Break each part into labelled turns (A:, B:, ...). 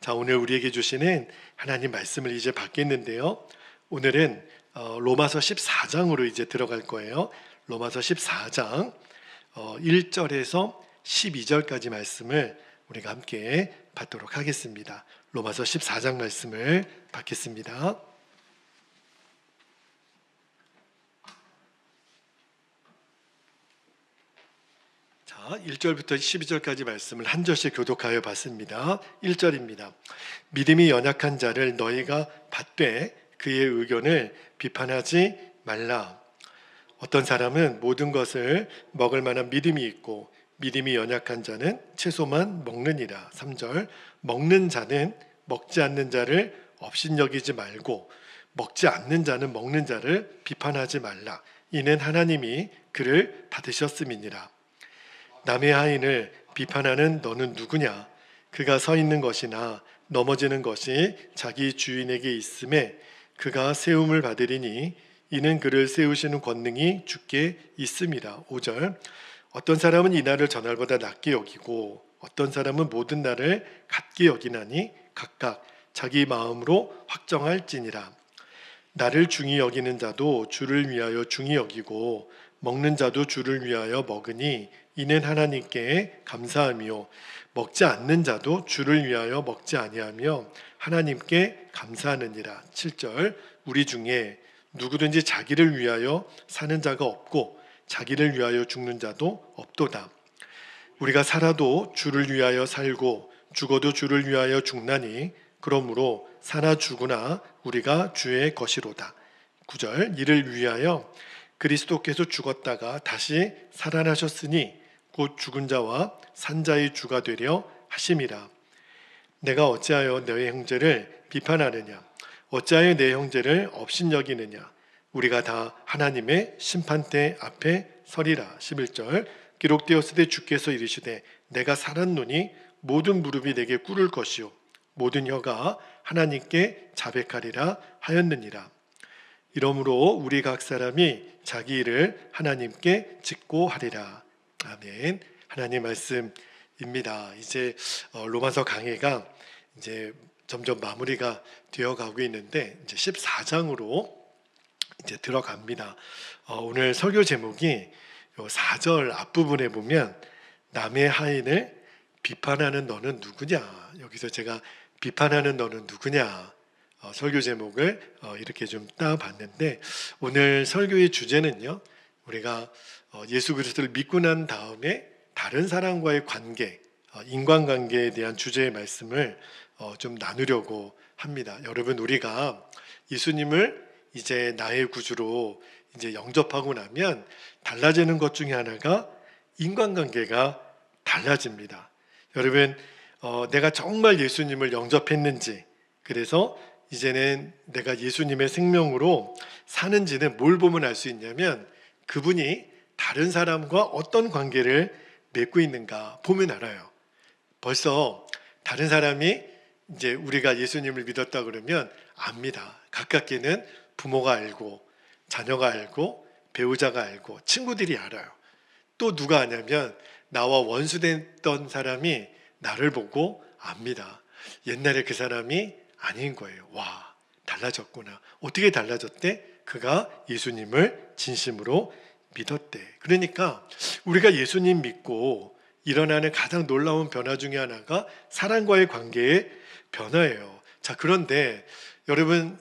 A: 자, 오늘 우리에게 주시는 하나님 말씀을 이제 받겠는데요. 오늘은 로마서 14장으로 이제 들어갈 거예요. 로마서 14장 1절에서 12절까지 말씀을 우리가 함께 받도록 하겠습니다. 로마서 14장 말씀을 받겠습니다. 자, 1절부터 12절까지 말씀을 한 절씩 교독하여 봤습니다. 1절입니다. 믿음이 연약한 자를 너희가 받되 그의 의견을 비판하지 말라. 어떤 사람은 모든 것을 먹을 만한 믿음이 있고 믿음이 연약한 자는 채소만 먹느니라. 3절 먹는 자는 먹지 않는 자를 업신여기지 말고 먹지 않는 자는 먹는 자를 비판하지 말라. 이는 하나님이 그를 받으셨음이니라. 남의 하인을 비판하는 너는 누구냐? 그가 서 있는 것이나 넘어지는 것이 자기 주인에게 있음에 그가 세움을 받으리니 이는 그를 세우시는 권능이 주께 있음이라. 5절 어떤 사람은 이 날을 전날보다 낮게 여기고 어떤 사람은 모든 날을 같게 여기나니 각각 자기 마음으로 확정할지니라. 나를 중히 여기는 자도 주를 위하여 중히 여기고 먹는 자도 주를 위하여 먹으니 이는 하나님께 감사하며 먹지 않는 자도 주를 위하여 먹지 아니하며 하나님께 감사하느니라. 7절 우리 중에 누구든지 자기를 위하여 사는 자가 없고 자기를 위하여 죽는 자도 없도다. 우리가 살아도 주를 위하여 살고 죽어도 주를 위하여 죽나니 그러므로 사나 죽으나 우리가 주의 것이로다. 9절 이를 위하여 그리스도께서 죽었다가 다시 살아나셨으니 곧 죽은 자와 산 자의 주가 되려 하심이라. 내가 어찌하여 너의 형제를 비판하느냐? 어찌하여 내 형제를 업신여기느냐? 우리가 다 하나님의 심판대 앞에 서리라. 11절 기록되었으되 주께서 이르시되 내가 살았노니 모든 무릎이 내게 꿇을 것이요 모든 혀가 하나님께 자백하리라 하였느니라. 이러므로 우리 각 사람이 자기 일을 하나님께 짓고 하리라. 아멘. 하나님 말씀입니다. 이제 로마서 강해가 이제 점점 마무리가 되어가고 있는데 이제 14장으로 이제 들어갑니다. 오늘 설교 제목이 4절 앞부분에 보면 남의 하인을 비판하는 너는 누구냐? 여기서 제가 비판하는 너는 누구냐? 설교 제목을 이렇게 좀 따봤는데 오늘 설교의 주제는요. 우리가 예수 그리스도를 믿고 난 다음에 다른 사람과의 관계, 인간관계에 대한 주제의 말씀을 좀 나누려고 합니다. 여러분 우리가 예수님을 이제 나의 구주로 이제 영접하고 나면 달라지는 것 중에 하나가 인간관계가 달라집니다. 여러분 내가 정말 예수님을 영접했는지 그래서 이제는 내가 예수님의 생명으로 사는지는 뭘 보면 알 수 있냐면 그분이 다른 사람과 어떤 관계를 맺고 있는가 보면 알아요. 벌써 다른 사람이 이제 우리가 예수님을 믿었다 그러면 압니다. 가깝게는 부모가 알고 자녀가 알고 배우자가 알고 친구들이 알아요. 또 누가 아냐면 나와 원수됐던 사람이 나를 보고 압니다. 옛날에 그 사람이 아닌 거예요. 와, 달라졌구나. 어떻게 달라졌대? 그가 예수님을 진심으로 믿었대. 그러니까 우리가 예수님 믿고 일어나는 가장 놀라운 변화 중에 하나가 사람과의 관계의 변화예요. 자, 그런데 여러분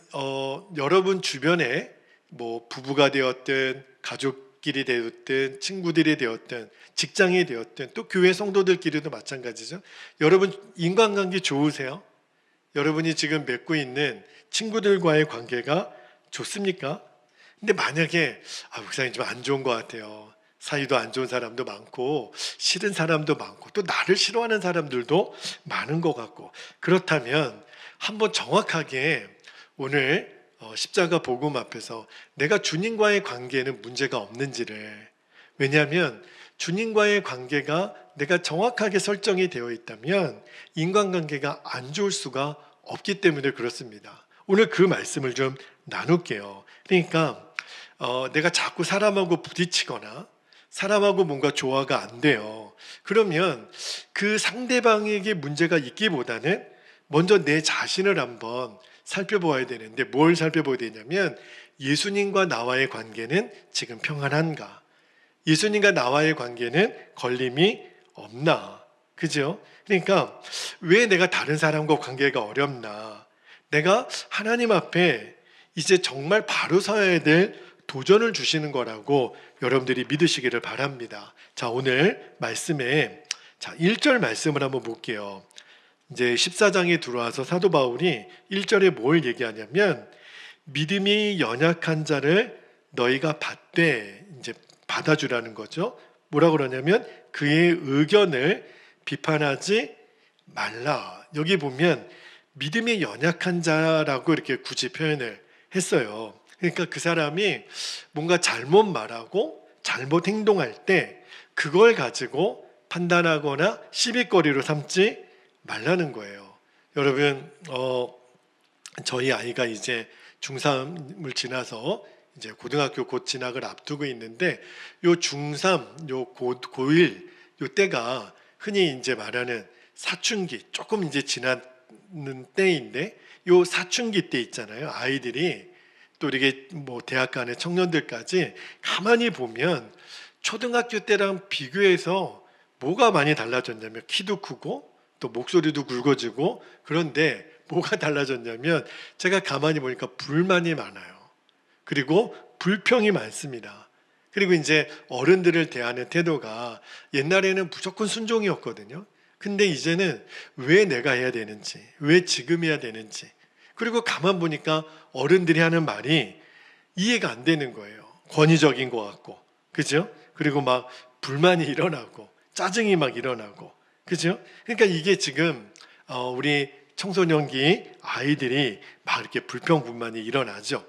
A: 주변에 뭐 부부가 되었든 가족끼리 되었든 친구들이 되었든 직장이 되었든 또 교회 성도들끼리도 마찬가지죠. 여러분 인간관계 좋으세요? 여러분이 지금 맺고 있는 친구들과의 관계가 좋습니까? 근데 만약에 목사님 좀 안 좋은 것 같아요. 사이도 안 좋은 사람도 많고 싫은 사람도 많고 또 나를 싫어하는 사람들도 많은 것 같고 그렇다면 한번 정확하게 오늘 십자가 복음 앞에서 내가 주님과의 관계에는 문제가 없는지를 왜냐하면 주님과의 관계가 내가 정확하게 설정이 되어 있다면 인간관계가 안 좋을 수가 없기 때문에 그렇습니다. 오늘 그 말씀을 좀 나눌게요. 그러니까 내가 자꾸 사람하고 부딪히거나 사람하고 뭔가 조화가 안 돼요. 그러면 그 상대방에게 문제가 있기보다는 먼저 내 자신을 한번 살펴보아야 되는데 뭘 살펴봐야 되냐면 예수님과 나와의 관계는 지금 평안한가? 예수님과 나와의 관계는 걸림이 없나? 그죠? 그러니까 왜 내가 다른 사람과 관계가 어렵나? 내가 하나님 앞에 이제 정말 바로 서야 될 도전을 주시는 거라고 여러분들이 믿으시기를 바랍니다. 자, 오늘 말씀에 1절 말씀을 한번 볼게요. 이제 14장에 들어와서 사도 바울이 1절에 뭘 얘기하냐면 믿음이 연약한 자를 너희가 받되 이제 받아주라는 거죠. 뭐라고 그러냐면 그의 의견을 비판하지 말라. 여기 보면 믿음이 연약한 자라고 이렇게 굳이 표현을 했어요. 그러니까 그 사람이 뭔가 잘못 말하고 잘못 행동할 때 그걸 가지고 판단하거나 시비거리로 삼지 말라는 거예요. 여러분, 저희 아이가 이제 중3을 지나서 이제 고등학교 곧 진학을 앞두고 있는데 요 중3, 요 고1, 요 때가 흔히 이제 말하는 사춘기, 조금 이제 지나는 때인데 요 사춘기 때 있잖아요. 아이들이 또 이렇게 뭐 대학 간의 청년들까지 가만히 보면 초등학교 때랑 비교해서 뭐가 많이 달라졌냐면 키도 크고 또 목소리도 굵어지고 그런데 뭐가 달라졌냐면 제가 가만히 보니까 불만이 많아요. 그리고 불평이 많습니다. 그리고 이제 어른들을 대하는 태도가 옛날에는 무조건 순종이었거든요. 근데 이제는 왜 내가 해야 되는지, 왜 지금 해야 되는지, 그리고 가만 보니까 어른들이 하는 말이 이해가 안 되는 거예요. 권위적인 것 같고, 그죠? 그리고 막 불만이 일어나고, 짜증이 막 일어나고, 그죠? 그러니까 이게 지금 우리 청소년기 아이들이 막 이렇게 불평불만이 일어나죠.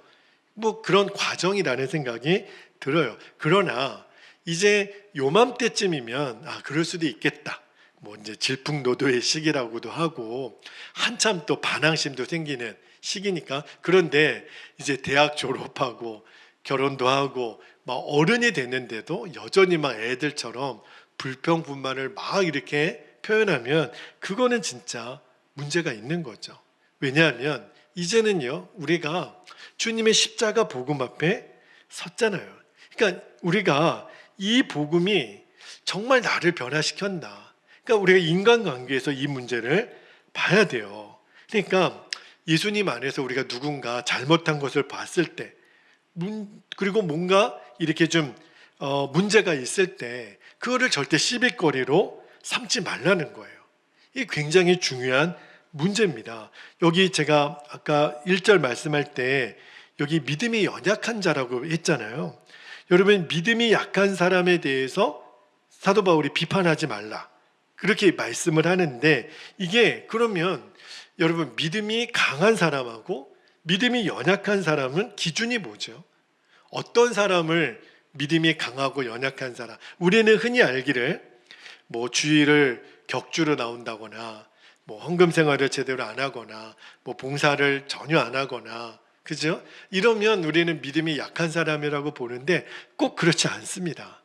A: 뭐 그런 과정이라는 생각이 들어요. 그러나 이제 요맘때쯤이면 그럴 수도 있겠다. 뭐 이제 질풍노도의 시기라고도 하고 한참 또 반항심도 생기는 시기니까. 그런데 이제 대학 졸업하고 결혼도 하고 막 어른이 됐는데도 여전히 막 애들처럼 불평불만을 막 이렇게 표현하면 그거는 진짜 문제가 있는 거죠. 왜냐하면 이제는요 우리가 주님의 십자가 복음 앞에 섰잖아요. 그러니까 우리가 이 복음이 정말 나를 변화시켰나? 그러니까 우리가 인간관계에서 이 문제를 봐야 돼요. 그러니까 예수님 안에서 우리가 누군가 잘못한 것을 봤을 때, 그리고 뭔가 이렇게 좀 문제가 있을 때 그거를 절대 시비거리로 삼지 말라는 거예요. 이게 굉장히 중요한 문제입니다. 여기 제가 아까 1절 말씀할 때 여기 믿음이 연약한 자라고 했잖아요. 여러분, 믿음이 약한 사람에 대해서 사도 바울이 비판하지 말라 그렇게 말씀을 하는데, 이게 그러면 여러분 믿음이 강한 사람하고 믿음이 연약한 사람은 기준이 뭐죠? 어떤 사람을 믿음이 강하고 연약한 사람, 우리는 흔히 알기를 뭐 주일을 격주로 나온다거나 뭐 헌금 생활을 제대로 안 하거나 뭐 봉사를 전혀 안 하거나, 그죠? 이러면 우리는 믿음이 약한 사람이라고 보는데 꼭 그렇지 않습니다.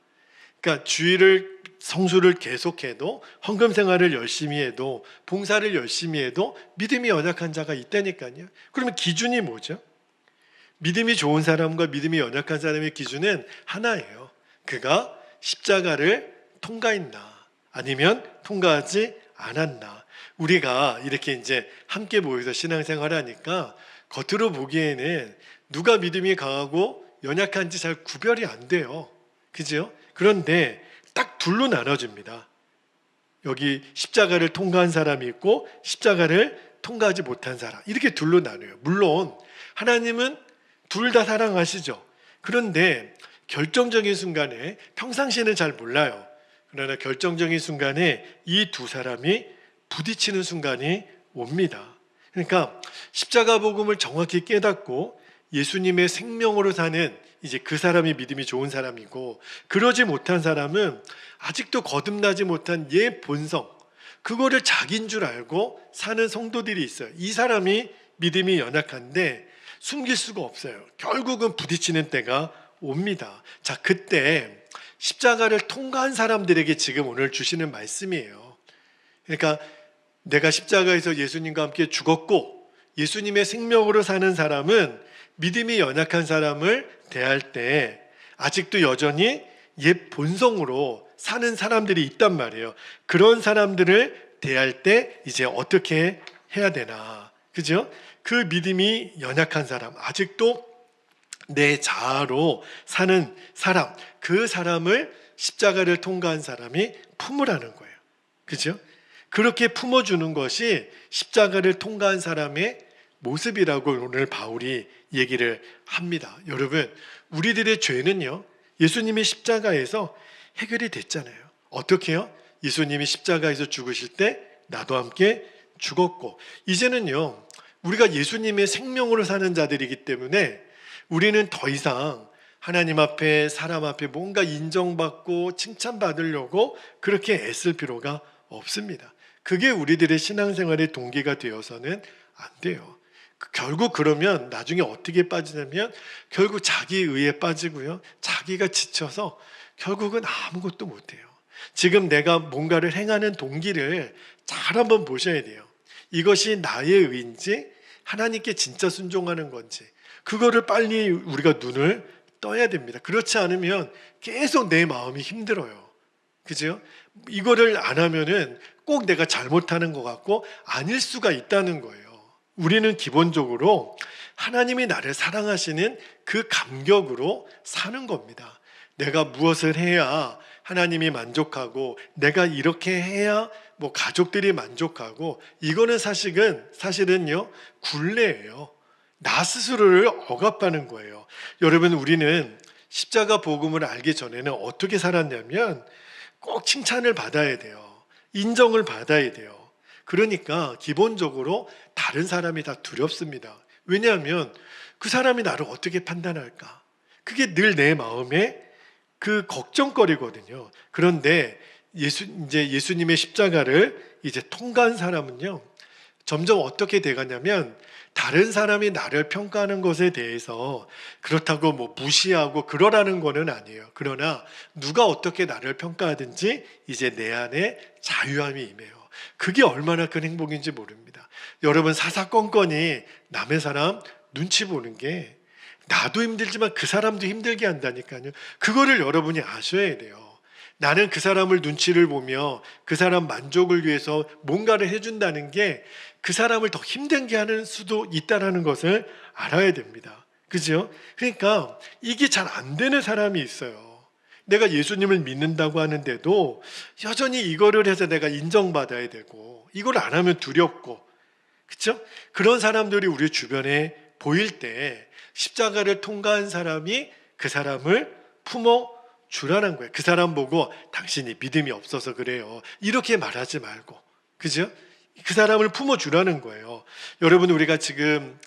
A: 그러니까 주일을 성수를 계속해도 헌금 생활을 열심히 해도 봉사를 열심히 해도 믿음이 연약한 자가 있다니까요. 그러면 기준이 뭐죠? 믿음이 좋은 사람과 믿음이 연약한 사람의 기준은 하나예요. 그가 십자가를 통과했나 아니면 통과하지 않았나. 우리가 이렇게 이제 함께 모여서 신앙생활을 하니까 겉으로 보기에는 누가 믿음이 강하고 연약한지 잘 구별이 안 돼요. 그죠? 그런데 딱 둘로 나눠집니다. 여기 십자가를 통과한 사람이 있고 십자가를 통과하지 못한 사람, 이렇게 둘로 나눠요. 물론 하나님은 둘 다 사랑하시죠. 그런데 결정적인 순간에, 평상시에는 잘 몰라요. 그러나 결정적인 순간에 이 두 사람이 부딪히는 순간이 옵니다. 그러니까 십자가 복음을 정확히 깨닫고 예수님의 생명으로 사는 이제 그 사람이 믿음이 좋은 사람이고, 그러지 못한 사람은 아직도 거듭나지 못한 옛 본성, 그거를 자기인 줄 알고 사는 성도들이 있어요. 이 사람이 믿음이 연약한데 숨길 수가 없어요. 결국은 부딪히는 때가 옵니다. 자, 그때 십자가를 통과한 사람들에게 지금 오늘 주시는 말씀이에요. 그러니까 내가 십자가에서 예수님과 함께 죽었고 예수님의 생명으로 사는 사람은 믿음이 연약한 사람을 대할 때 아직도 여전히 옛 본성으로 사는 사람들이 있단 말이에요. 그런 사람들을 대할 때 이제 어떻게 해야 되나, 그죠? 그 믿음이 연약한 사람, 아직도 내 자아로 사는 사람, 그 사람을 십자가를 통과한 사람이 품으라는 거예요. 그죠? 그렇게 품어주는 것이 십자가를 통과한 사람의 모습이라고 오늘 바울이 얘기를 합니다. 여러분, 우리들의 죄는요, 예수님의 십자가에서 해결이 됐잖아요. 어떻게요? 예수님이 십자가에서 죽으실 때 나도 함께 죽었고, 이제는요, 우리가 예수님의 생명으로 사는 자들이기 때문에 우리는 더 이상 하나님 앞에, 사람 앞에 뭔가 인정받고 칭찬받으려고 그렇게 애쓸 필요가 없습니다. 그게 우리들의 신앙생활의 동기가 되어서는 안 돼요. 결국 그러면 나중에 어떻게 빠지냐면 결국 자기 의에 빠지고요, 자기가 지쳐서 결국은 아무것도 못해요. 지금 내가 뭔가를 행하는 동기를 잘 한번 보셔야 돼요. 이것이 나의 의인지 하나님께 진짜 순종하는 건지, 그거를 빨리 우리가 눈을 떠야 됩니다. 그렇지 않으면 계속 내 마음이 힘들어요. 그죠? 이거를 안 하면은 꼭 내가 잘못하는 것 같고 아닐 수가 있다는 거예요. 우리는 기본적으로 하나님이 나를 사랑하시는 그 감격으로 사는 겁니다. 내가 무엇을 해야 하나님이 만족하고, 내가 이렇게 해야 뭐 가족들이 만족하고, 이거는 사실은요, 굴레예요. 나 스스로를 억압하는 거예요. 여러분, 우리는 십자가 복음을 알기 전에는 어떻게 살았냐면 꼭 칭찬을 받아야 돼요. 인정을 받아야 돼요. 그러니까 기본적으로 다른 사람이 다 두렵습니다. 왜냐하면 그 사람이 나를 어떻게 판단할까? 그게 늘 내 마음에 그 걱정거리거든요. 그런데 이제 예수님의 십자가를 이제 통과한 사람은요, 점점 어떻게 돼가냐면 다른 사람이 나를 평가하는 것에 대해서 그렇다고 뭐 무시하고 그러라는 거는 아니에요. 그러나 누가 어떻게 나를 평가하든지 이제 내 안에 자유함이 임해요. 그게 얼마나 큰 행복인지 모릅니다. 여러분, 사사건건이 남의 사람 눈치 보는 게 나도 힘들지만 그 사람도 힘들게 한다니까요. 그거를 여러분이 아셔야 돼요. 나는 그 사람을 눈치를 보며 그 사람 만족을 위해서 뭔가를 해준다는 게 그 사람을 더 힘들게 하는 수도 있다는 것을 알아야 됩니다. 그죠? 그러니까 이게 잘 안 되는 사람이 있어요. 내가 예수님을 믿는다고 하는데도 여전히 이거를 해서 내가 인정받아야 되고, 이걸 안 하면 두렵고, 그렇죠? 그런 사람들이 우리 주변에 보일 때 십자가를 통과한 사람이 그 사람을 품어 주라는 거예요. 그 사람 보고 당신이 믿음이 없어서 그래요, 이렇게 말하지 말고, 그죠? 그 사람을 품어 주라는 거예요. 여러분, 우리가 지금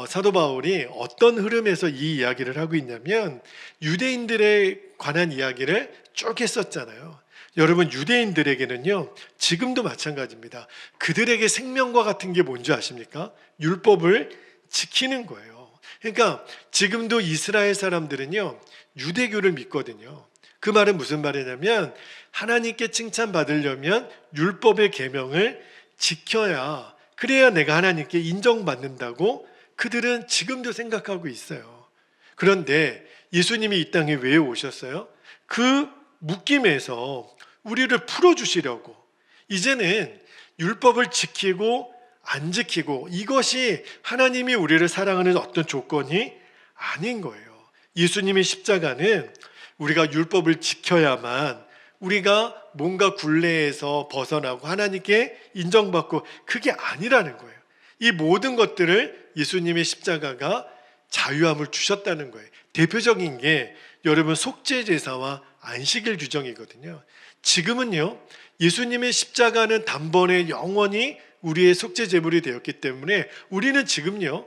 A: 사도 바울이 어떤 흐름에서 이 이야기를 하고 있냐면 유대인들에 관한 이야기를 쭉 했었잖아요. 여러분, 유대인들에게는요, 지금도 마찬가지입니다. 그들에게 생명과 같은 게 뭔지 아십니까? 율법을 지키는 거예요. 그러니까 지금도 이스라엘 사람들은요, 유대교를 믿거든요. 그 말은 무슨 말이냐면 하나님께 칭찬받으려면 율법의 계명을 지켜야, 그래야 내가 하나님께 인정받는다고 그들은 지금도 생각하고 있어요. 그런데 예수님이 이 땅에 왜 오셨어요? 그 묶임에서 우리를 풀어주시려고. 이제는 율법을 지키고 안 지키고 이것이 하나님이 우리를 사랑하는 어떤 조건이 아닌 거예요. 예수님의 십자가는 우리가 율법을 지켜야만 우리가 뭔가 굴레에서 벗어나고 하나님께 인정받고, 그게 아니라는 거예요. 이 모든 것들을 예수님의 십자가가 자유함을 주셨다는 거예요. 대표적인 게 여러분, 속죄제사와 안식일 규정이거든요. 지금은요, 예수님의 십자가는 단번에 영원히 우리의 속죄제물이 되었기 때문에 우리는 지금요,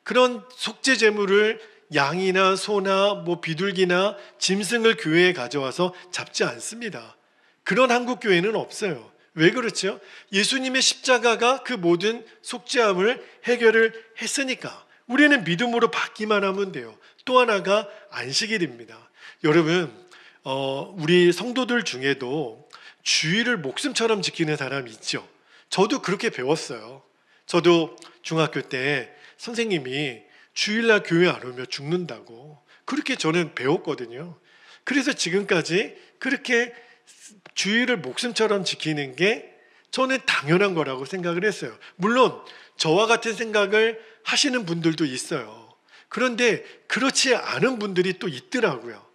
A: 그런 속죄제물을 양이나 소나 뭐 비둘기나 짐승을 교회에 가져와서 잡지 않습니다. 그런 한국 교회는 없어요. 왜 그렇죠? 예수님의 십자가가 그 모든 속죄함을 해결을 했으니까 우리는 믿음으로 받기만 하면 돼요. 또 하나가 안식일입니다. 여러분, 우리 성도들 중에도 주일을 목숨처럼 지키는 사람이 있죠. 저도 그렇게 배웠어요. 저도 중학교 때 선생님이 주일날 교회 안 오면 죽는다고 그렇게 저는 배웠거든요. 그래서 지금까지 그렇게 주일을 목숨처럼 지키는 게 저는 당연한 거라고 생각을 했어요. 물론 저와 같은 생각을 하시는 분들도 있어요. 그런데 그렇지 않은 분들이 또 있더라고요.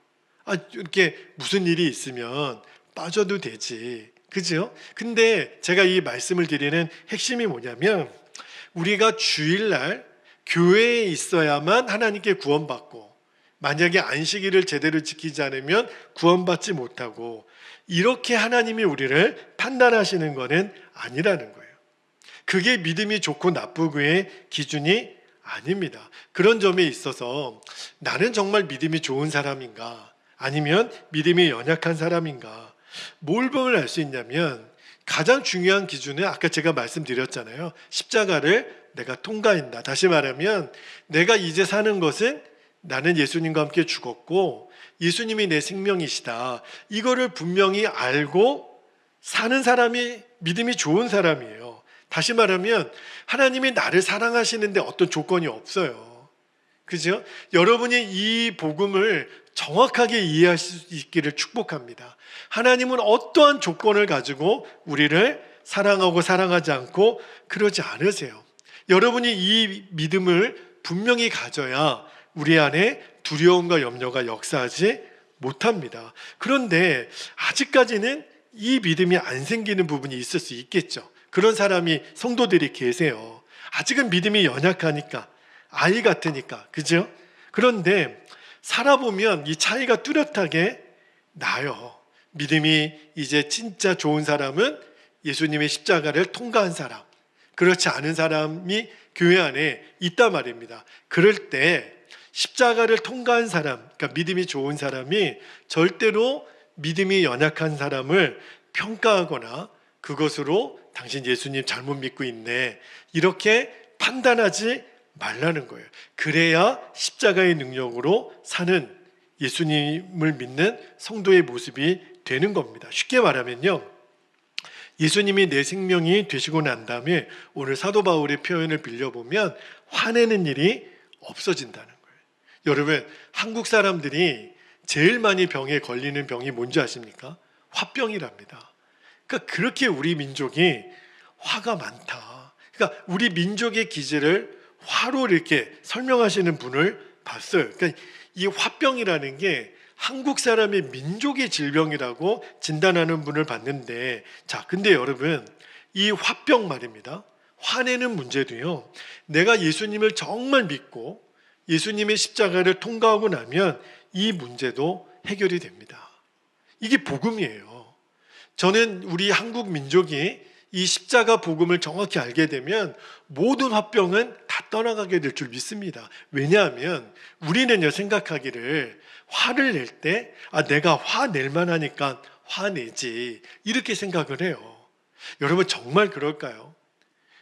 A: 이렇게 무슨 일이 있으면 빠져도 되지. 그죠? 근데 제가 이 말씀을 드리는 핵심이 뭐냐면, 우리가 주일날 교회에 있어야만 하나님께 구원받고, 만약에 안식일을 제대로 지키지 않으면 구원받지 못하고, 이렇게 하나님이 우리를 판단하시는 것은 아니라는 거예요. 그게 믿음이 좋고 나쁘고의 기준이 아닙니다. 그런 점에 있어서 나는 정말 믿음이 좋은 사람인가, 아니면 믿음이 연약한 사람인가, 뭘 보면 알 수 있냐면, 가장 중요한 기준은 아까 제가 말씀드렸잖아요. 십자가를 내가 통과한다. 다시 말하면 내가 이제 사는 것은 나는 예수님과 함께 죽었고 예수님이 내 생명이시다. 이거를 분명히 알고 사는 사람이 믿음이 좋은 사람이에요. 다시 말하면 하나님이 나를 사랑하시는데 어떤 조건이 없어요. 그죠? 여러분이 이 복음을 정확하게 이해할 수 있기를 축복합니다. 하나님은 어떠한 조건을 가지고 우리를 사랑하고 사랑하지 않고 그러지 않으세요. 여러분이 이 믿음을 분명히 가져야 우리 안에 두려움과 염려가 역사하지 못합니다. 그런데 아직까지는 이 믿음이 안 생기는 부분이 있을 수 있겠죠. 그런 사람이 성도들이 계세요. 아직은 믿음이 연약하니까, 아이 같으니까, 그죠? 그런데 살아보면 이 차이가 뚜렷하게 나요. 믿음이 이제 진짜 좋은 사람은 예수님의 십자가를 통과한 사람, 그렇지 않은 사람이 교회 안에 있단 말입니다. 그럴 때 십자가를 통과한 사람, 그러니까 믿음이 좋은 사람이 절대로 믿음이 연약한 사람을 평가하거나 그것으로 당신 예수님 잘못 믿고 있네, 이렇게 판단하지 말라는 거예요. 그래야 십자가의 능력으로 사는 예수님을 믿는 성도의 모습이 되는 겁니다. 쉽게 말하면요, 예수님이 내 생명이 되시고 난 다음에 오늘 사도 바울의 표현을 빌려보면 화내는 일이 없어진다는 거예요. 여러분, 한국 사람들이 제일 많이 병에 걸리는 병이 뭔지 아십니까? 화병이랍니다. 그러니까 그렇게 우리 민족이 화가 많다. 그러니까 우리 민족의 기질을 화로 이렇게 설명하시는 분을 봤어요. 그러니까 이 화병이라는 게 한국 사람의 민족의 질병이라고 진단하는 분을 봤는데, 자, 근데 여러분, 이 화병 말입니다. 화내는 문제도요, 내가 예수님을 정말 믿고 예수님의 십자가를 통과하고 나면 이 문제도 해결이 됩니다. 이게 복음이에요. 저는 우리 한국 민족이 이 십자가 복음을 정확히 알게 되면 모든 화병은 다 떠나가게 될 줄 믿습니다. 왜냐하면 우리는요, 생각하기를 화를 낼 때 내가 화낼 만하니까 화내지, 이렇게 생각을 해요. 여러분, 정말 그럴까요?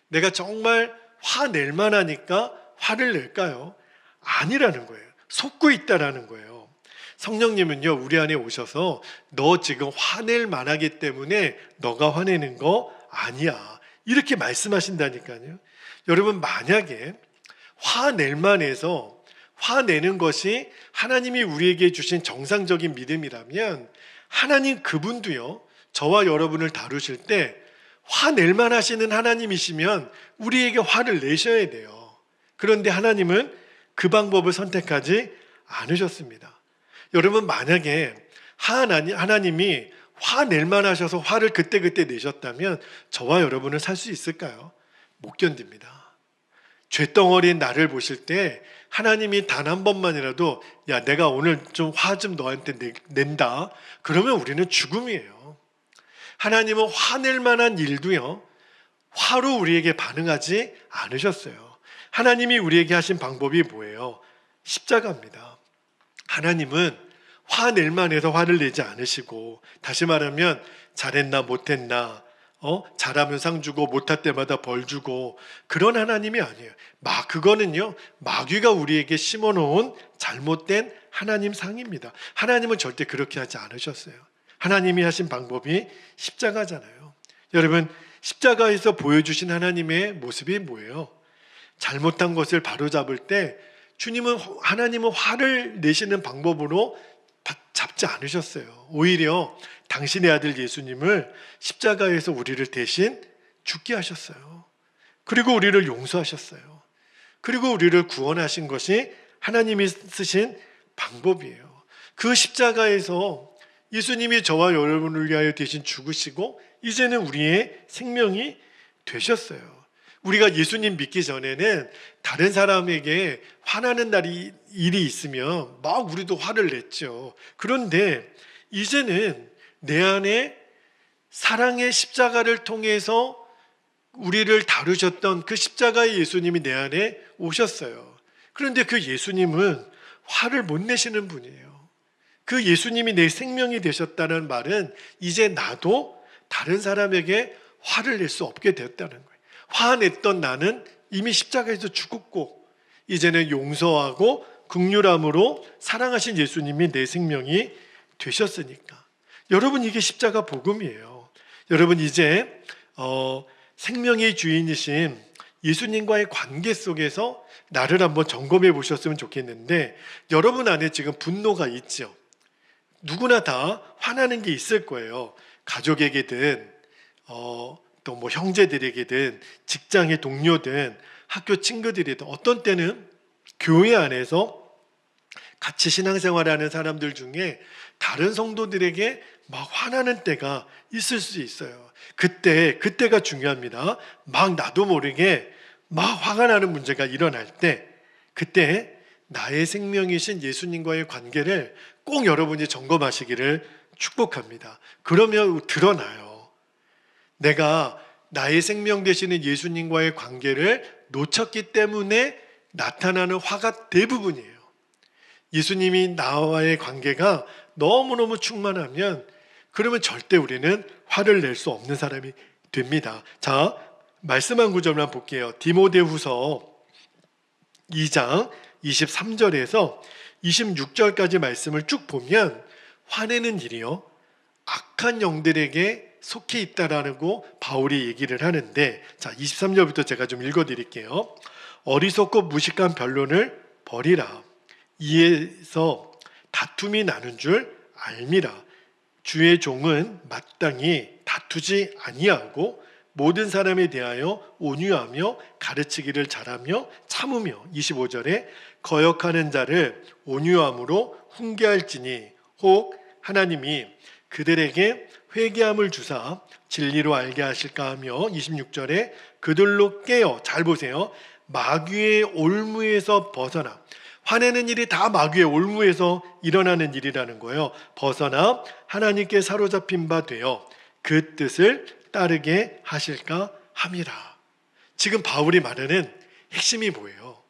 A: 내가 정말 화낼 만하니까 화를 낼까요? 아니라는 거예요. 속고 있다라는 거예요. 성령님은요, 우리 안에 오셔서 너 지금 화낼 만하기 때문에 너가 화내는 거 아니야, 이렇게 말씀하신다니까요. 여러분, 만약에 화낼 만해서 화내는 것이 하나님이 우리에게 주신 정상적인 믿음이라면 하나님 그분도요, 저와 여러분을 다루실 때 화낼 만하시는 하나님이시면 우리에게 화를 내셔야 돼요. 그런데 하나님은 그 방법을 선택하지 않으셨습니다. 여러분, 만약에 하나님이 화낼 만하셔서 화를 그때그때 내셨다면 저와 여러분은 살 수 있을까요? 못 견딥니다. 죄덩어리인 나를 보실 때 하나님이 단 한 번만이라도 야, 내가 오늘 좀 화 좀 너한테 낸다, 그러면 우리는 죽음이에요. 하나님은 화낼 만한 일도요, 화로 우리에게 반응하지 않으셨어요. 하나님이 우리에게 하신 방법이 뭐예요? 십자가입니다. 하나님은 화낼 만해서 화를 내지 않으시고, 다시 말하면 잘했나 못했나, 잘하면 상 주고 못할 때마다 벌 주고, 그런 하나님이 아니에요. 그거는요, 마귀가 우리에게 심어놓은 잘못된 하나님 상입니다. 하나님은 절대 그렇게 하지 않으셨어요. 하나님이 하신 방법이 십자가잖아요. 여러분, 십자가에서 보여주신 하나님의 모습이 뭐예요? 잘못한 것을 바로잡을 때 하나님은 화를 내시는 방법으로 잡지 않으셨어요. 오히려 당신의 아들 예수님을 십자가에서 우리를 대신 죽게 하셨어요. 그리고 우리를 용서하셨어요. 그리고 우리를 구원하신 것이 하나님이 쓰신 방법이에요. 그 십자가에서 예수님이 저와 여러분을 위하여 대신 죽으시고 이제는 우리의 생명이 되셨어요. 우리가 예수님 믿기 전에는 다른 사람에게 화나는 일이 있으면 막 우리도 화를 냈죠. 그런데 이제는 내 안에 사랑의 십자가를 통해서 우리를 다루셨던 그 십자가의 예수님이 내 안에 오셨어요. 그런데 그 예수님은 화를 못 내시는 분이에요. 그 예수님이 내 생명이 되셨다는 말은 이제 나도 다른 사람에게 화를 낼 수 없게 되었다는 거예요. 화냈던 나는 이미 십자가에서 죽었고 이제는 용서하고 긍휼함으로 사랑하신 예수님이 내 생명이 되셨으니까. 여러분, 이게 십자가 복음이에요. 여러분, 이제 생명의 주인이신 예수님과의 관계 속에서 나를 한번 점검해 보셨으면 좋겠는데, 여러분 안에 지금 분노가 있죠. 누구나 다 화나는 게 있을 거예요. 가족에게든 또 뭐 형제들에게든 직장의 동료든 학교 친구들이든 어떤 때는 교회 안에서 같이 신앙생활하는 사람들 중에 다른 성도들에게 막 화나는 때가 있을 수 있어요. 그때가 중요합니다. 막 나도 모르게 막 화가 나는 문제가 일어날 때, 그때 나의 생명이신 예수님과의 관계를 꼭 여러분이 점검하시기를 축복합니다. 그러면 드러나요. 내가 나의 생명 되시는 예수님과의 관계를 놓쳤기 때문에 나타나는 화가 대부분이에요. 예수님이 나와의 관계가 너무너무 충만하면 그러면 절대 우리는 화를 낼 수 없는 사람이 됩니다. 자, 말씀 한 구절만 볼게요. 디모데후서 2장 23절에서 26절까지 말씀을 쭉 보면 화내는 일이요, 악한 영들에게 속해 있다라고 바울이 얘기를 하는데, 자, 23절부터 제가 좀 읽어드릴게요. 어리석고 무식한 변론을 버리라. 이에서 다툼이 나는 줄 알미라. 주의 종은 마땅히 다투지 아니하고 모든 사람에 대하여 온유하며 가르치기를 잘하며 참으며, 25절에 거역하는 자를 온유함으로 훈계할지니 혹 하나님이 그들에게 회개함을 주사 진리로 알게 하실까 하며, 26절에 그들로 깨어, 잘 보세요, 마귀의 올무에서 벗어나. 화내는 일이 다 마귀의 올무에서 일어나는 일이라는 거예요. 벗어나 하나님께 사로잡힌 바 되어 그 뜻을 따르게 하실까 함이라. 지금 바울이 말하는 핵심이 뭐예요?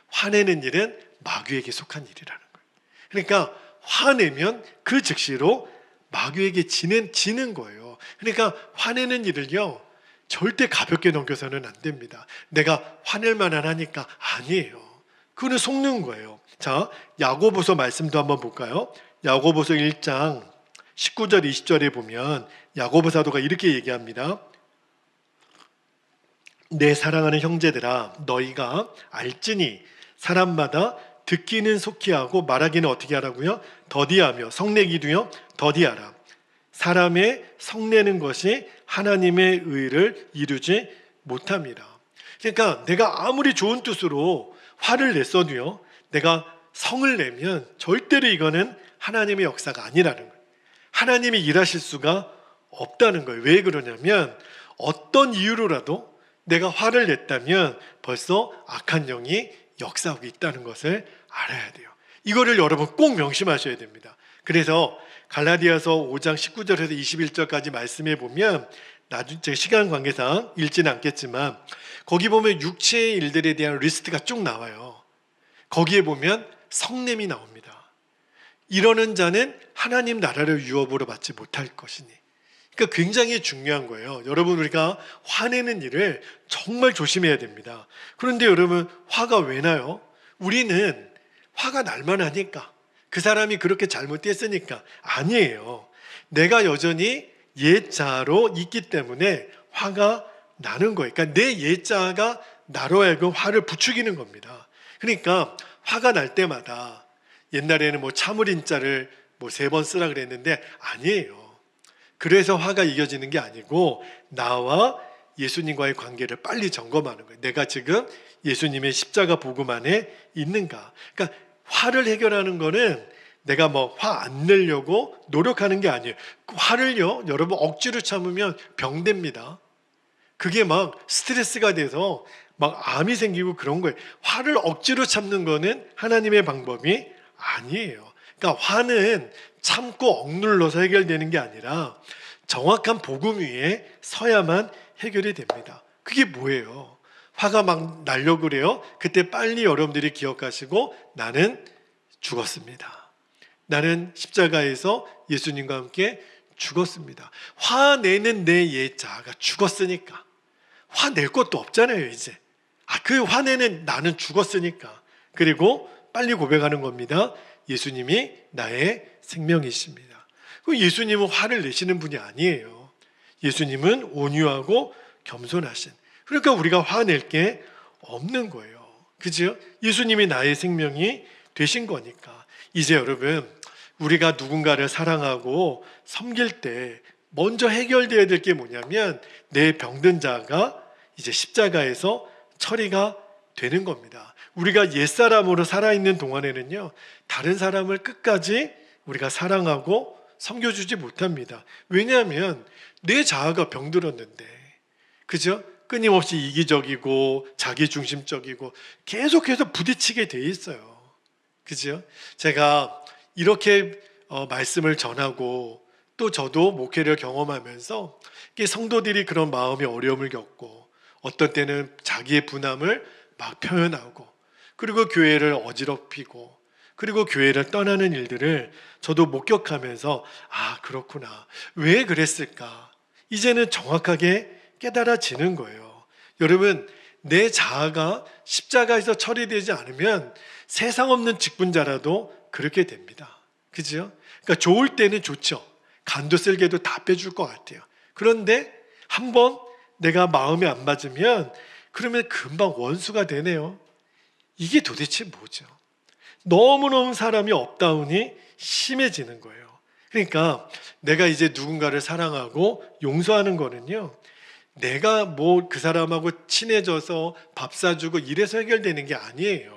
A: 화내는 일은 마귀에게 속한 일이라는 거예요. 그러니까 화내면 그 즉시로 마귀에게 지는 거예요. 그러니까 화내는 일을요, 절대 가볍게 넘겨서는 안 됩니다. 내가 화낼 만한 하니까 아니에요. 그거는 속는 거예요. 자, 야고보서 말씀도 한번 볼까요? 야고보서 1장 19절 20절에 보면 야고보 사도가 이렇게 얘기합니다. 내 사랑하는 형제들아, 너희가 알지니 사람마다 듣기는 속히 하고 말하기는 어떻게 하라고요? 더디하며, 성내기도요 더디하라. 사람의 성내는 것이 하나님의 의를 이루지 못합니다. 그러니까 내가 아무리 좋은 뜻으로 화를 냈어도요, 내가 성을 내면 절대로 이거는 하나님의 역사가 아니라는 거예요. 하나님이 일하실 수가 없다는 거예요. 왜 그러냐면 어떤 이유로라도 내가 화를 냈다면 벌써 악한 영이 역사하고 있다는 것을 알아야 돼요. 이거를 여러분 꼭 명심하셔야 됩니다. 그래서 갈라디아서 5장 19절에서 21절까지 말씀해 보면, 나중에 제 시간 관계상 읽지는 않겠지만 거기 보면 육체의 일들에 대한 리스트가 쭉 나와요. 거기에 보면 성냄이 나옵니다. 이러는 자는 하나님 나라를 유업으로 받지 못할 것이니. 그러니까 굉장히 중요한 거예요. 여러분, 우리가 화내는 일을 정말 조심해야 됩니다. 그런데 여러분, 화가 왜 나요? 우리는 화가 날만 하니까, 그 사람이 그렇게 잘못했으니까. 아니에요. 내가 여전히 옛 자로 있기 때문에 화가 나는 거예요. 그러니까 내 예자가 나로 하여금 화를 부추기는 겁니다. 그러니까 화가 날 때마다 옛날에는 뭐 참을인자를 뭐 3번 쓰라 그랬는데 아니에요. 그래서 화가 이겨지는 게 아니고 나와 예수님과의 관계를 빨리 점검하는 거예요. 내가 지금 예수님의 십자가 복음 안에 있는가. 그러니까 화를 해결하는 거는 내가 뭐 화 안 내려고 노력하는 게 아니에요. 화를요, 여러분 억지로 참으면 병됩니다. 그게 막 스트레스가 돼서 막 암이 생기고 그런 거예요. 화를 억지로 참는 거는 하나님의 방법이 아니에요. 그러니까 화는 참고 억눌러서 해결되는 게 아니라 정확한 복음 위에 서야만 해결이 됩니다. 그게 뭐예요? 화가 막 나려고 그래요. 그때 빨리 여러분들이 기억하시고 나는 죽었습니다. 나는 십자가에서 예수님과 함께 죽었습니다. 화내는 내 예자가 죽었으니까 화낼 것도 없잖아요 이제. 그 화내는 나는 죽었으니까. 그리고 빨리 고백하는 겁니다. 예수님이 나의 생명이십니다. 예수님은 화를 내시는 분이 아니에요. 예수님은 온유하고 겸손하신. 그러니까 우리가 화낼 게 없는 거예요. 그죠? 예수님이 나의 생명이 되신 거니까. 이제 여러분, 우리가 누군가를 사랑하고 섬길 때 먼저 해결돼야 될 게 뭐냐면 내 병든 자가 이제 십자가에서 처리가 되는 겁니다. 우리가 옛사람으로 살아있는 동안에는요, 다른 사람을 끝까지 우리가 사랑하고 섬겨주지 못합니다. 왜냐하면 내 자아가 병들었는데, 그죠? 끊임없이 이기적이고 자기중심적이고 계속해서 부딪히게 돼 있어요. 그죠? 제가 이렇게 말씀을 전하고 또 저도 목회를 경험하면서 성도들이 그런 마음의 어려움을 겪고 어떤 때는 자기의 분함을 막 표현하고 그리고 교회를 어지럽히고 그리고 교회를 떠나는 일들을 저도 목격하면서 그렇구나. 왜 그랬을까? 이제는 정확하게 깨달아지는 거예요. 여러분, 내 자아가 십자가에서 처리되지 않으면 세상 없는 직분자라도 그렇게 됩니다. 그죠? 그러니까 좋을 때는 좋죠. 간도 쓸개도 다 빼줄 것 같아요. 그런데 한번 내가 마음에 안 맞으면 그러면 금방 원수가 되네요. 이게 도대체 뭐죠? 너무너무 사람이 업다운이 심해지는 거예요. 그러니까 내가 이제 누군가를 사랑하고 용서하는 거는요, 내가 뭐 그 사람하고 친해져서 밥 사주고 이래서 해결되는 게 아니에요.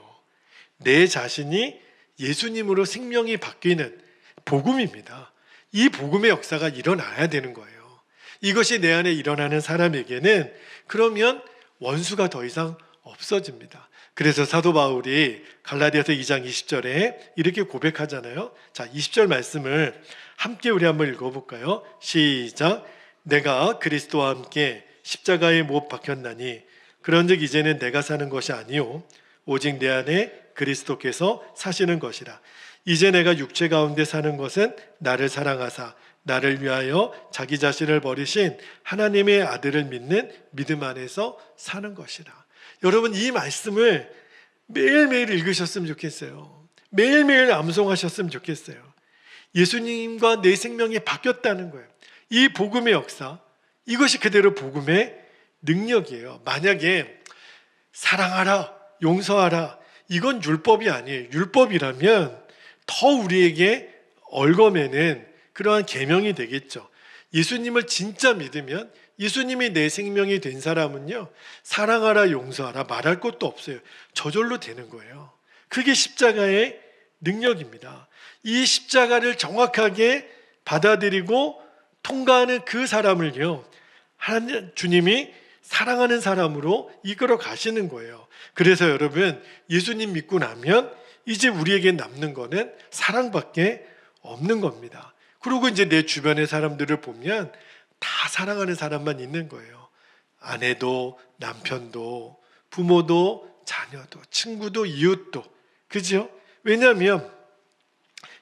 A: 내 자신이 예수님으로 생명이 바뀌는 복음입니다. 이 복음의 역사가 일어나야 되는 거예요. 이것이 내 안에 일어나는 사람에게는 그러면 원수가 더 이상 없어집니다. 그래서 사도 바울이 갈라디아서 2장 20절에 이렇게 고백하잖아요. 자, 20절 말씀을 함께 우리 한번 읽어볼까요? 시작. 내가 그리스도와 함께 십자가에 못 박혔나니 그런즉 이제는 내가 사는 것이 아니요 오직 내 안에 그리스도께서 사시는 것이라. 이제 내가 육체 가운데 사는 것은 나를 사랑하사 나를 위하여 자기 자신을 버리신 하나님의 아들을 믿는 믿음 안에서 사는 것이라. 여러분, 이 말씀을 매일매일 읽으셨으면 좋겠어요. 매일매일 암송하셨으면 좋겠어요. 예수님과 내 생명이 바뀌었다는 거예요. 이 복음의 역사, 이것이 그대로 복음의 능력이에요. 만약에 사랑하라, 용서하라, 이건 율법이 아니에요. 율법이라면 더 우리에게 얽어매는 그러한 계명이 되겠죠. 예수님을 진짜 믿으면 예수님이 내 생명이 된 사람은요, 사랑하라, 용서하라 말할 것도 없어요. 저절로 되는 거예요. 그게 십자가의 능력입니다. 이 십자가를 정확하게 받아들이고 통과하는 그 사람을요, 하나님 주님이 사랑하는 사람으로 이끌어 가시는 거예요. 그래서 여러분, 예수님 믿고 나면 이제 우리에게 남는 거는 사랑밖에 없는 겁니다. 그리고 이제 내 주변의 사람들을 보면 다 사랑하는 사람만 있는 거예요. 아내도 남편도 부모도 자녀도 친구도 이웃도. 그죠? 왜냐하면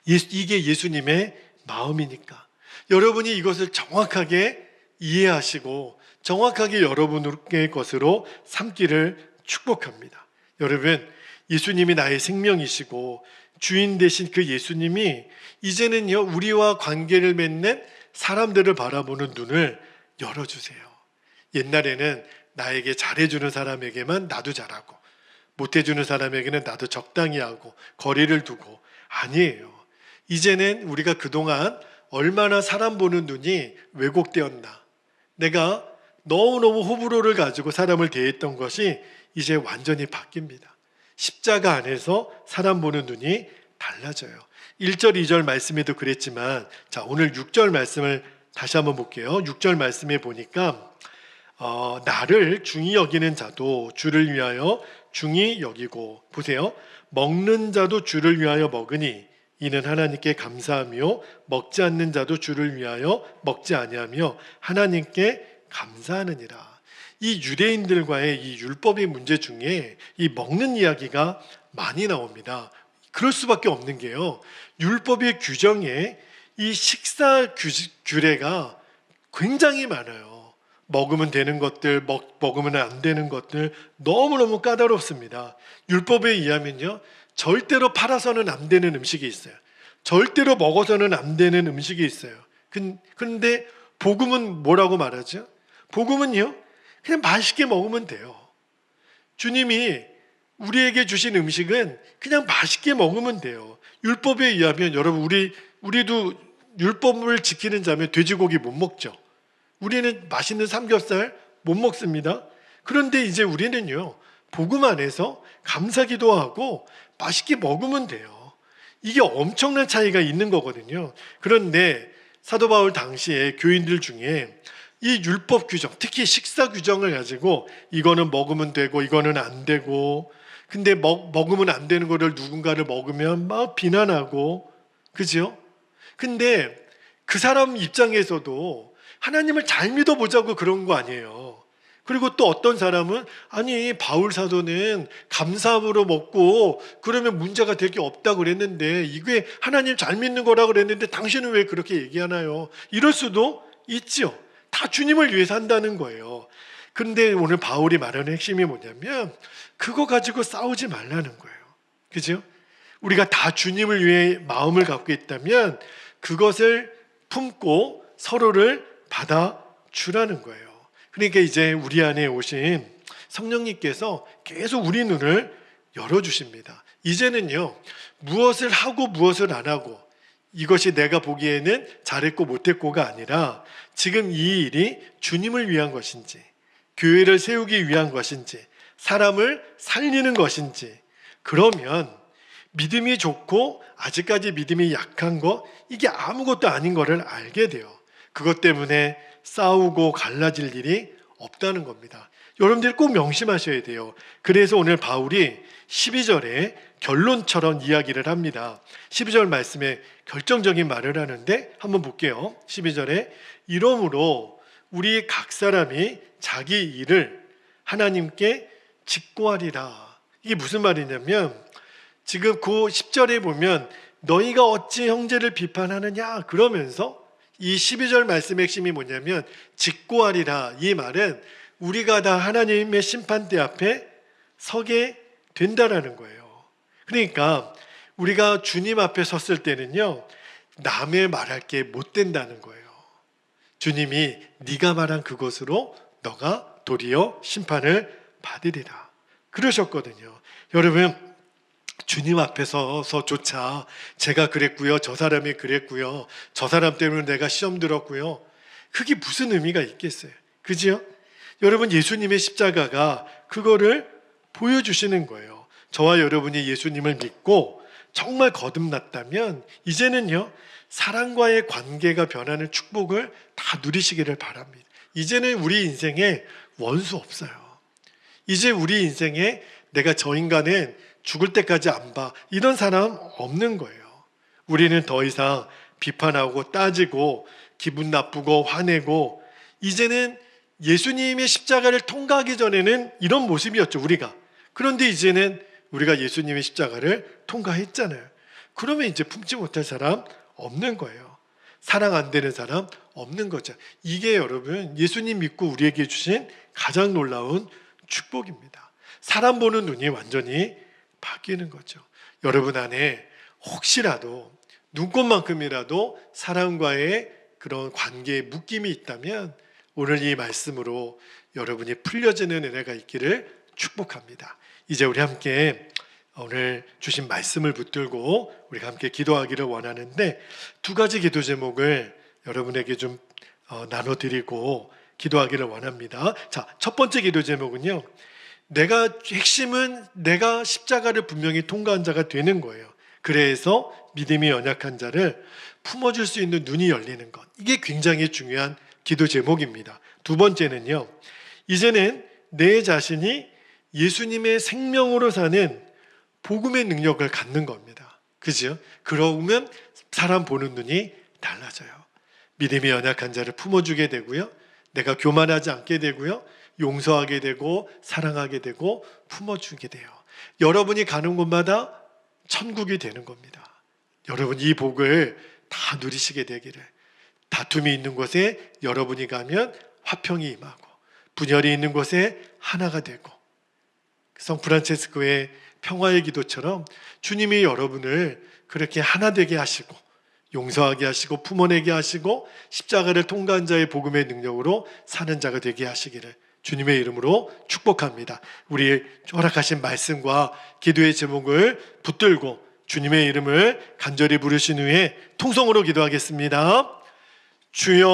A: 이게 예수님의 마음이니까. 여러분이 이것을 정확하게 이해하시고 정확하게 여러분의 것으로 삼기를 축복합니다. 여러분, 예수님이 나의 생명이시고 주인 되신 그 예수님이 이제는요, 우리와 관계를 맺는 사람들을 바라보는 눈을 열어주세요. 옛날에는 나에게 잘해주는 사람에게만 나도 잘하고 못해주는 사람에게는 나도 적당히 하고 거리를 두고, 아니에요. 이제는 우리가 그동안 얼마나 사람 보는 눈이 왜곡되었나, 내가 너무너무 호불호를 가지고 사람을 대했던 것이 이제 완전히 바뀝니다. 십자가 안에서 사람 보는 눈이 달라져요. 1절, 2절 말씀에도 그랬지만, 자, 오늘 6절 말씀을 다시 한번 볼게요. 6절 말씀에 보니까 나를 중히 여기는 자도 주를 위하여 중히 여기고, 보세요. 먹는 자도 주를 위하여 먹으니 이는 하나님께 감사하며 먹지 않는 자도 주를 위하여 먹지 아니하며 하나님께 감사하느니라. 이 유대인들과의 이 율법의 문제 중에 이 먹는 이야기가 많이 나옵니다. 그럴 수밖에 없는 게요, 율법의 규정에 이 식사 규례가 굉장히 많아요. 먹으면 되는 것들, 먹으면 안 되는 것들, 너무너무 까다롭습니다. 율법에 의하면요, 절대로 팔아서는 안 되는 음식이 있어요. 절대로 먹어서는 안 되는 음식이 있어요. 그런데 복음은 뭐라고 말하죠? 복음은요, 그냥 맛있게 먹으면 돼요. 주님이 우리에게 주신 음식은 그냥 맛있게 먹으면 돼요. 율법에 의하면, 여러분, 우리도 율법을 지키는 자면 돼지고기 못 먹죠. 우리는 맛있는 삼겹살 못 먹습니다. 그런데 이제 우리는요, 복음 안에서 감사기도 하고 맛있게 먹으면 돼요. 이게 엄청난 차이가 있는 거거든요. 그런데 사도 바울 당시에 교인들 중에 이 율법 규정, 특히 식사 규정을 가지고 이거는 먹으면 되고 이거는 안 되고, 근데 먹으면 안 되는 거를 누군가를 먹으면 막 비난하고, 그죠? 근데 그 사람 입장에서도 하나님을 잘 믿어보자고 그런 거 아니에요. 그리고 또 어떤 사람은, 아니, 바울 사도는 감사함으로 먹고 그러면 문제가 될 게 없다고 그랬는데 이게 하나님 잘 믿는 거라고 그랬는데 당신은 왜 그렇게 얘기하나요? 이럴 수도 있죠. 다 주님을 위해서 한다는 거예요. 그런데 오늘 바울이 말하는 핵심이 뭐냐면, 그거 가지고 싸우지 말라는 거예요. 그죠? 우리가 다 주님을 위해 마음을 갖고 있다면 그것을 품고 서로를 받아주라는 거예요. 그러니까 이제 우리 안에 오신 성령님께서 계속 우리 눈을 열어주십니다. 이제는요, 무엇을 하고 무엇을 안 하고, 이것이 내가 보기에는 잘했고 못했고가 아니라 지금 이 일이 주님을 위한 것인지, 교회를 세우기 위한 것인지, 사람을 살리는 것인지, 그러면 믿음이 좋고 아직까지 믿음이 약한 거, 이게 아무것도 아닌 거를 알게 돼요. 그것 때문에 싸우고 갈라질 일이 없다는 겁니다. 여러분들이 꼭 명심하셔야 돼요. 그래서 오늘 바울이 12절에 결론처럼 이야기를 합니다. 12절 말씀에 결정적인 말을 하는데 한번 볼게요. 12절에 이러므로 우리 각 사람이 자기 일을 하나님께 직고하리라. 이게 무슨 말이냐면, 지금 그 10절에 보면 너희가 어찌 형제를 비판하느냐 그러면서 이 12절 말씀의 핵심이 뭐냐면, 직고하리라. 이 말은 우리가 다 하나님의 심판대 앞에 서게 된다라는 거예요. 그러니까 우리가 주님 앞에 섰을 때는요, 남의 말할 게 못 된다는 거예요. 주님이 네가 말한 그것으로 너가 도리어 심판을 받으리라 그러셨거든요. 여러분, 주님 앞에 서서조차 제가 그랬고요, 저 사람이 그랬고요, 저 사람 때문에 내가 시험 들었고요, 그게 무슨 의미가 있겠어요? 그죠? 여러분, 예수님의 십자가가 그거를 보여주시는 거예요. 저와 여러분이 예수님을 믿고 정말 거듭났다면 이제는요, 사랑과의 관계가 변하는 축복을 다 누리시기를 바랍니다. 이제는 우리 인생에 원수 없어요. 이제 우리 인생에 내가 저 인간은 죽을 때까지 안 봐, 이런 사람 없는 거예요. 우리는 더 이상 비판하고 따지고 기분 나쁘고 화내고, 이제는 예수님의 십자가를 통과하기 전에는 이런 모습이었죠, 우리가. 그런데 이제는 우리가 예수님의 십자가를 통과했잖아요. 그러면 이제 품지 못할 사람 없는 거예요. 사랑 안 되는 사람 없는 거죠. 이게 여러분, 예수님 믿고 우리에게 주신 가장 놀라운 축복입니다. 사람 보는 눈이 완전히 바뀌는 거죠. 여러분 안에 혹시라도 눈꽃만큼이라도 사람과의 그런 관계에 묶임이 있다면 오늘 이 말씀으로 여러분이 풀려지는 은혜가 있기를 축복합니다. 이제 우리 함께 오늘 주신 말씀을 붙들고 우리가 함께 기도하기를 원하는데, 두 가지 기도 제목을 여러분에게 좀 나눠드리고 기도하기를 원합니다. 자, 첫 번째 기도 제목은요, 핵심은 내가 십자가를 분명히 통과한 자가 되는 거예요. 그래서 믿음이 연약한 자를 품어줄 수 있는 눈이 열리는 것, 이게 굉장히 중요한 기도 제목입니다. 두 번째는요, 이제는 내 자신이 예수님의 생명으로 사는 복음의 능력을 갖는 겁니다. 그죠? 그러면 사람 보는 눈이 달라져요. 믿음이 연약한 자를 품어주게 되고요, 내가 교만하지 않게 되고요, 용서하게 되고 사랑하게 되고 품어주게 돼요. 여러분이 가는 곳마다 천국이 되는 겁니다. 여러분 이 복을 다 누리시게 되기를. 다툼이 있는 곳에 여러분이 가면 화평이 임하고, 분열이 있는 곳에 하나가 되고, 성 프란체스코의 평화의 기도처럼 주님이 여러분을 그렇게 하나 되게 하시고 용서하게 하시고 품어내게 하시고 십자가를 통과한 자의 복음의 능력으로 사는 자가 되게 하시기를 주님의 이름으로 축복합니다. 우리 허락하신 말씀과 기도의 제목을 붙들고 주님의 이름을 간절히 부르신 후에 통성으로 기도하겠습니다. 주여